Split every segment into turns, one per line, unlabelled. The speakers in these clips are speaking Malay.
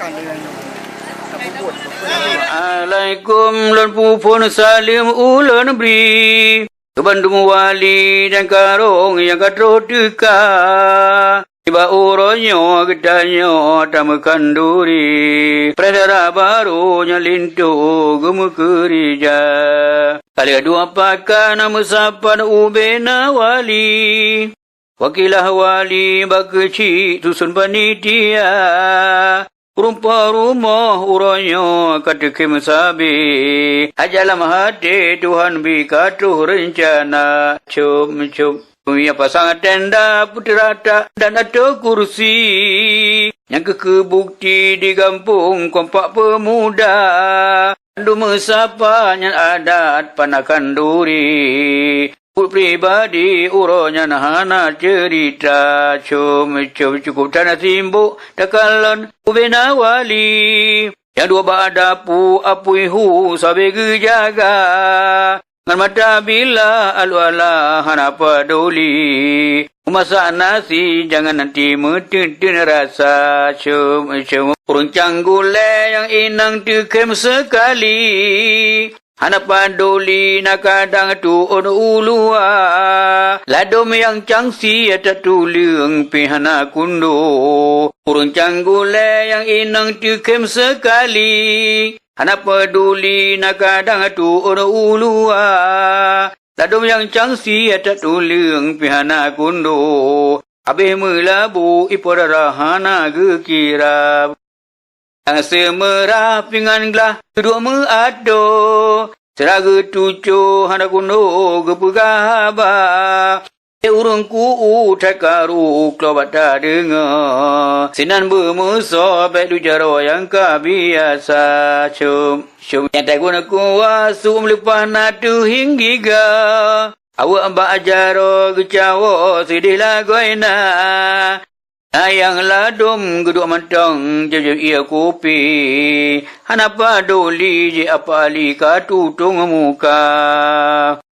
การเรียนกับผู้บวช
Assalamualaikum lan pupun salim ulan beri Kebandung wali dan karong yang katro duka Tiba uronyo gedanyo tamakan duri Pradara barunya lintu gemukerija Kali dua pakan musapan ubena wali Wakilah wali bakeci susun panitia Rupa rumah uronyo katekim sabi Ajalam hati Tuhan bikatuh rencana Cum punya pasangan tenda putrata dan ada kursi Yang kebukti di kampung kompak pemuda Andu mesapa yang adat panakan duri Pribadi uronya nahana cerita cukup tanah simbuk takalon ubena wali yang dua badapu apuihu sabe gejaga ngan mata bila alu-ala hana peduli masak nasi jangan nanti metun rasa urung canggule yang inang tekem sekali Hana paduli nak kadang tu on ulua Ladom yang cangsi ada tulung pihana kundo Urung canggule yang inang tukem sekali Hana peduli nak kadang tu on ulua Ladom yang cangsi ada tulung pihana kundo Abih melabu ipodara hana gekira Semerah pingan gelah kedua meado Seraga tujuh hana kuno gepegaba urung ku takaru klobat tak dengar Sinan bermusa baik dujaro yang kabiasa Cum yang tak guna kuasu melepas nadu hingga Awak mbak ajaro gecawa sedihlah goina Ayang ladum geduk mantang jajak ia kopi Hana paduli je apa ali katutung muka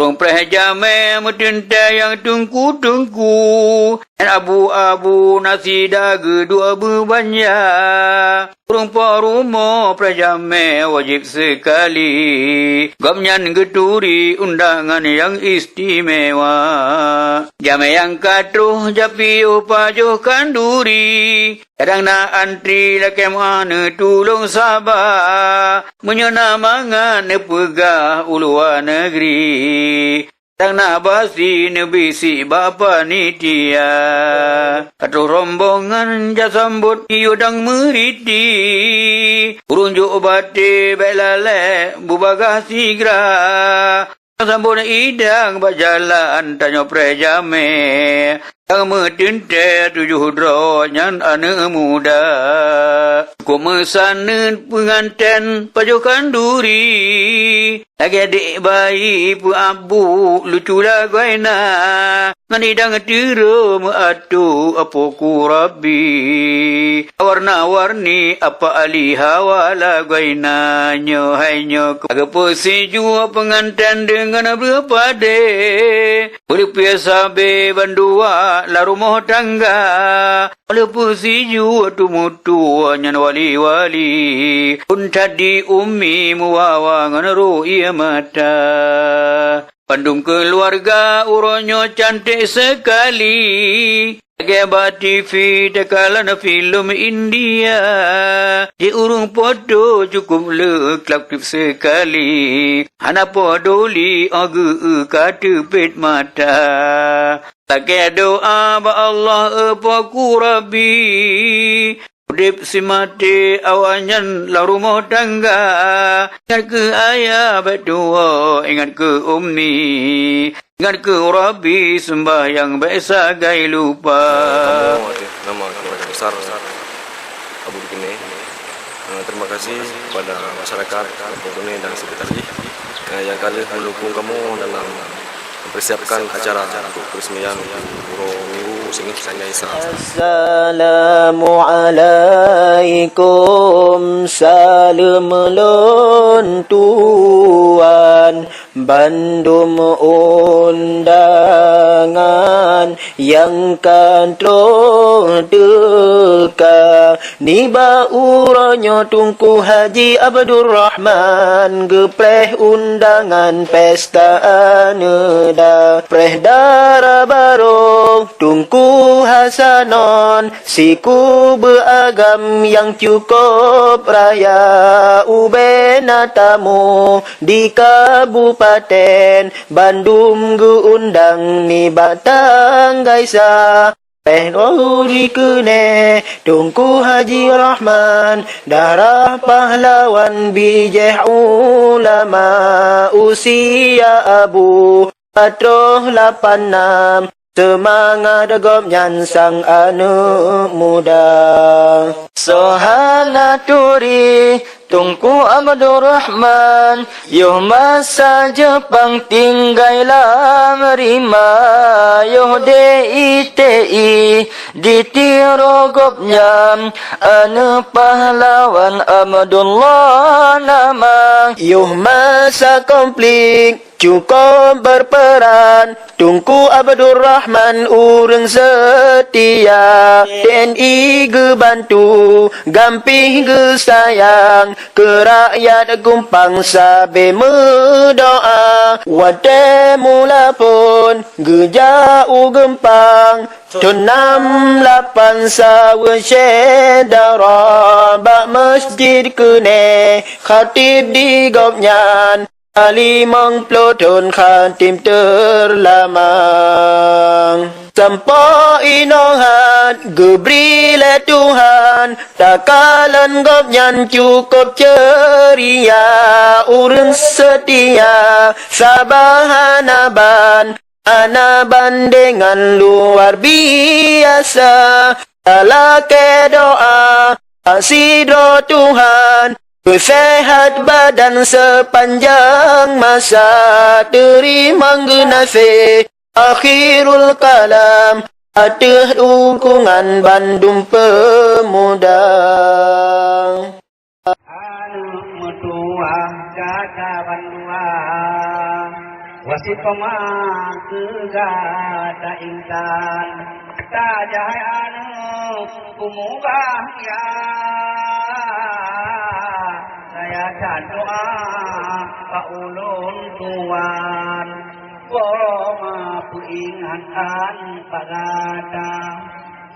Rong prehjame metenta yang tungku-tungku Dan abu-abu nasi daga dua berbanja Rong parumo prehjame wajib sekali Gamnyan geturi undangan yang istimewa Jame yang katruh japi upajuh kanduri Kadang na antri laki mana tulung sabar Menyana mangan nepegah uluan negeri Kadang na basi nebisi bapa nitia Katruh rombongan jasambut iudang meriti Urunjuk bati baik lalek bubagah sigra Sambut idang berjalan tanya prejame Yang metinte tujuh dronyan anak muda Ku mesanen pengantin pajukan duri Lagi adik bayi pu abu lucu laguina Ngan idang tiru meatu apa ku rabbi Warna-warni apa ali hawa laguina Hai nyo agak posiju pengantin dengan berapa de Boleh biasa be bandua la rumah tangga Oleh posiju tu mutu nyan wali-wali Pun tadi umi muwawa ngan ru'i mata Pandung keluarga uronyo cantik sekali Gebat TV tekalan film India Di urung podo cukup leklap klip sekali Hana podoli agu kata pet mata Tak doa ba Allah apa ku Rabbi Udip si mati awanyan la rumah tangga Ingat ke ayah berdua Ingat ke ummi Ingat ke Rabbi sembahyang baik sagai lupa
Nama keluarga besar Abu Dikini Terima kasih kepada masyarakat Pembunuh dan sekretari Yang kali mendukung kamu dalam mempersiapkan acara untuk peresmian Puro Minggu Singih Sanya Isa.
Assalamualaikum salam melon Tuhan
Bandum undangan yang kontrol deka niba uronyo Tunku Haji Abdul Rahman gepreh undangan pesta aneda preh dara barong Tunku Hasanon siku beragam yang cukup raya ubena tamu di Kabupaten Bandung geundang ni batang gaisa Pehori kene Tunku Haji Rahman darah pahlawan bijih ulama usia Abu Patroh 86 semangat gomnyan sang anak muda Sohanaturi Tunku Abdul Rahman Yuh masa Jepang tinggailah merima Yuh DITI ditirogopnya anu pahlawan Abdullah nama Yuh masa konflik cukup berperan Tunku Abdul Rahman urang setia TNI gebantu gampih gesayang ke rakyat gumpang sabe mendoa wate mula pun gejau gempang Tun 68 sawa syedara bak masjid kene khatib di gopnyan Alimang plotun khatim terlamang Sampo inohat gebrile Tuhan takalan gopnyan cukup ceria urang setia sabahanaban anaban dengan luar biasa alake doa asidro Tuhan Sehat badan sepanjang masa terima genafe akhirul kalam aduh dukungan Bandung Pemuda
anu mutua jaga Bandua wasit pemah gegada intan tajai anu kumubah ya saya dan doa Pak Ulun Tuan Boma peringatan Pak Gada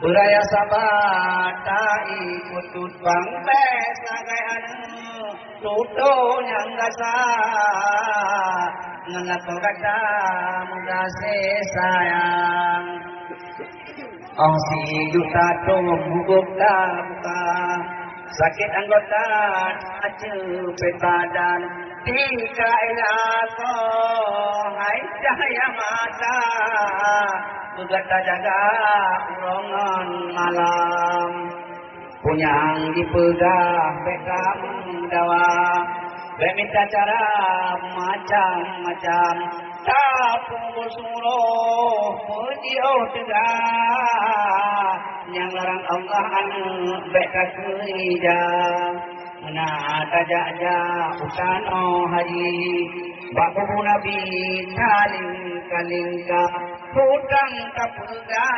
Beraya sabata ikut tutbang sebagai anu tuto yang gasa Ngengato kata muda sayang Oh si juta tumbuh buka sakit anggota cepet badan tiga ilato hai cahaya mata begata jaga urongan malam punyang dipegah bekam dawa minta cara macam-macam tapung suruh pujiu tegak yang larang Allah anu beka kerja Nah tajaknya usano haji Baku Nabi kaling-kalingka Hutang kapurga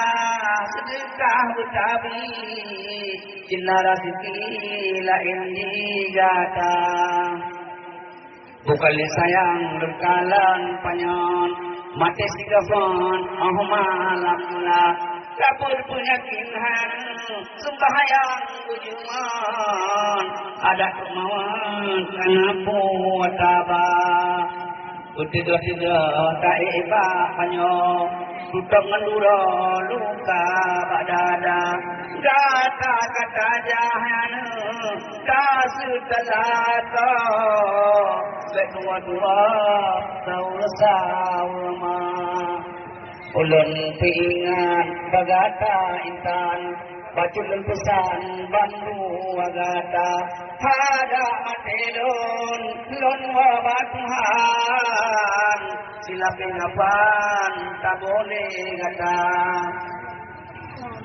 sedekah betabi Jinna rasiki lain digata Bukan sayang berkalan panyon Mati sigafon malam mula Kapur punya kinhan Sembahyang bujuman Ada kemauan Karena puataba Utidah-tidah Ta'iba panyo Tutup mendura Luka badada Kata-kata jahan Kasutalato Setua-tua Saur-saurma Ulun pingat bagata intan Bacul pesan bandu wagata Hada matelun lon wabatuhan Sila pingapan tak boleh kata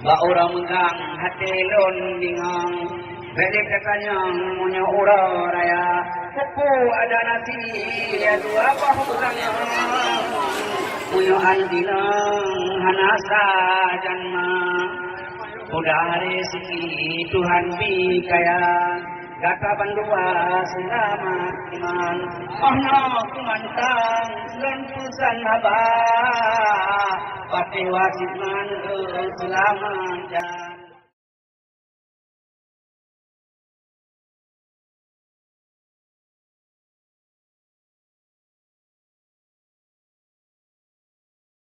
Ba orang megang hatelun bingang Beli katanya punya ura raya kuku ada nasi dua bahu kanya Muyuhan dinang hanasa janma Udah rezeki Tuhan bikaya Gata bandua selamat iman Ohno kumantang Lon pusan haba Pati wasit man selamat